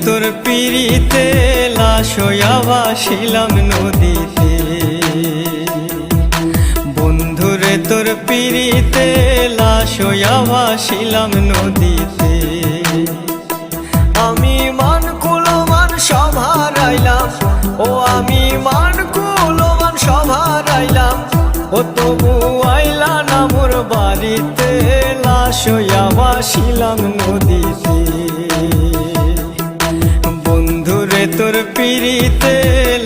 তোর পিড়িতে লাশ হইয়া ভাসিলাম নদীতে, বন্ধুরে তোর পিড়িতে লাশ হইয়া ভাসিলাম নদীতে। আমি মান কুলমান সব হারাইলাম, ও আমি মান কুলমান সব হারাইলাম, ও তবু আইলা না মোর বাড়িতে, লাশ হইয়া ভাসিলাম নদীতে। বন্ধুরে তোর পিড়িতে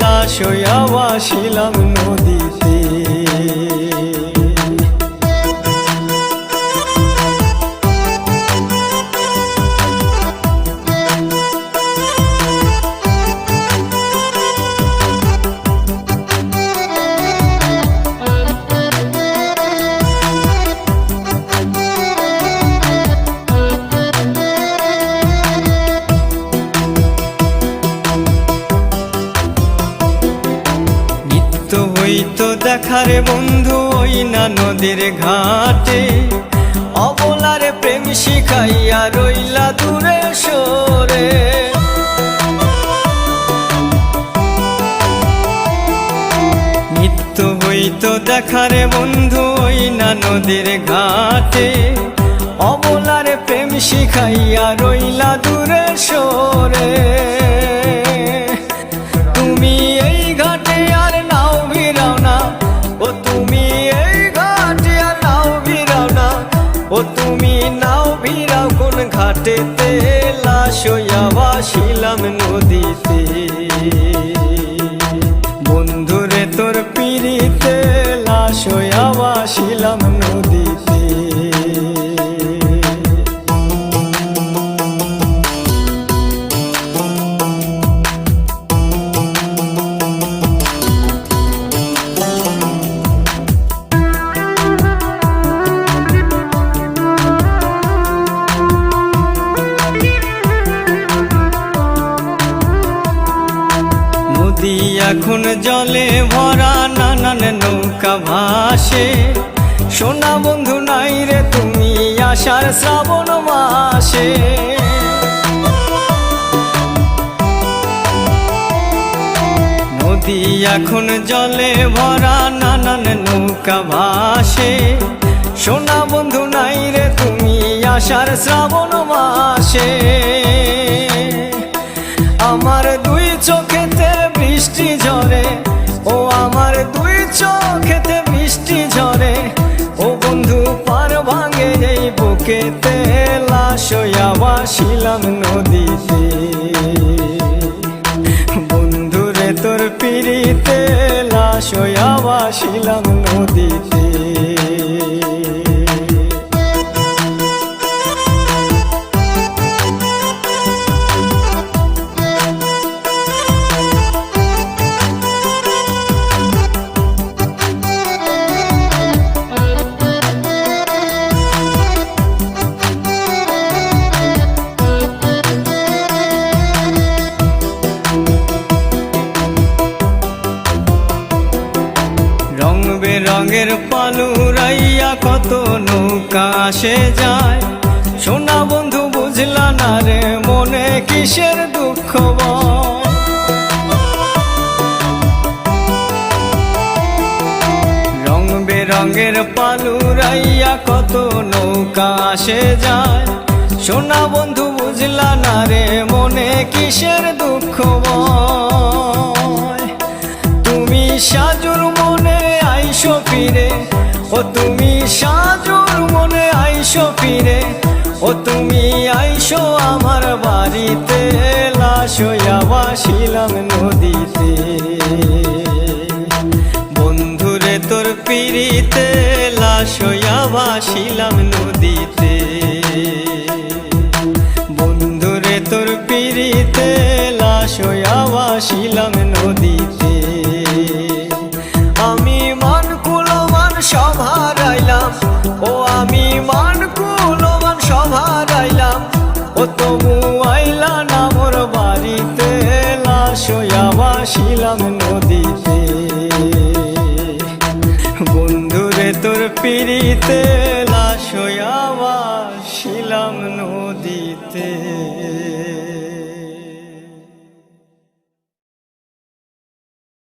লাশ হইয়া ভাসিলাম নদীতে। হইতো দেখারে বন্ধু ওই না নদীর ঘাটে, অবলারে প্রেম শিখাইয়া রইলা দূরে সরে। নিত্য হইতো দেখারে বন্ধু ওই না নদীর ঘাটে, অবলারে প্রেম শিখাইয়া রইলা দূরে সরে। তুমি এই ঘাটে আর নাও ভিড়াও না, ও তুমি এই ঘাটে আর নাও ভিড়াও না, ও তুমি নাও ভিড়াও কোন ঘাটেতে, লাশ হইয়া ভাসিলাম নদীতে। বন্ধুরে তোর পিড়িতে লাশ হইয়া ভাসিলাম নদীতে। নদী এখন জলে ভরা, নানান নৌকা ভাসে, সোনা বন্ধু নাই রে তুমি আষাঢ় শ্রাবণ মাসে। নদী এখন জলে ভরা, নানান নৌকা ভাসে, সোনা বন্ধু নাই রে তুমি আষাঢ় শ্রাবণ মাসে। আমার দুই চোখেতে বৃষ্টি ঝরে, ও আমার দুই চোখেতে বৃষ্টি ঝরে, ও বন্ধু পার ভাঙে এই বুকেতে, লাশ হইয়া ভাসিলাম নদীতে। বন্ধুরে তোর পিড়িতে লাশ হইয়া ভাসিলাম নদীতে। রং বেরঙের পালুরাইয়া কত নৌকা আসে যায়, সোনা বন্ধু বুঝলা না রে মনে কিসের দুঃখ বল। রং বেরঙের পালুরাইয়া কত নৌকা আসে যায়, সোনা বন্ধু বুঝলা না রে মনে কিসের দুঃখ বল। তুমি সাজুর মনে আইসো ফিরে, ও তুমি সাজুর মনে আইসো ফিরে, ও তুমি আইসো আমার বাড়িতে, লাশ হইয়া ভাসিলাম নদীতে। বন্ধুরে তোর পিড়িতে লাশ হইয়া ভাসিলাম নদীতে। বন্ধুরে তোর পিড়িতে লাশ হইয়া ভাসিলাম নদীতে। আমি মান কুলমান সব হারাইলাম, ও আমি মান কুলমান সব হারাইলাম, ও তবু আইলা না মোর বাড়িতে, লাশ হইয়া ভাসিলাম নদীতে। বন্ধুরে তোর পিড়িতে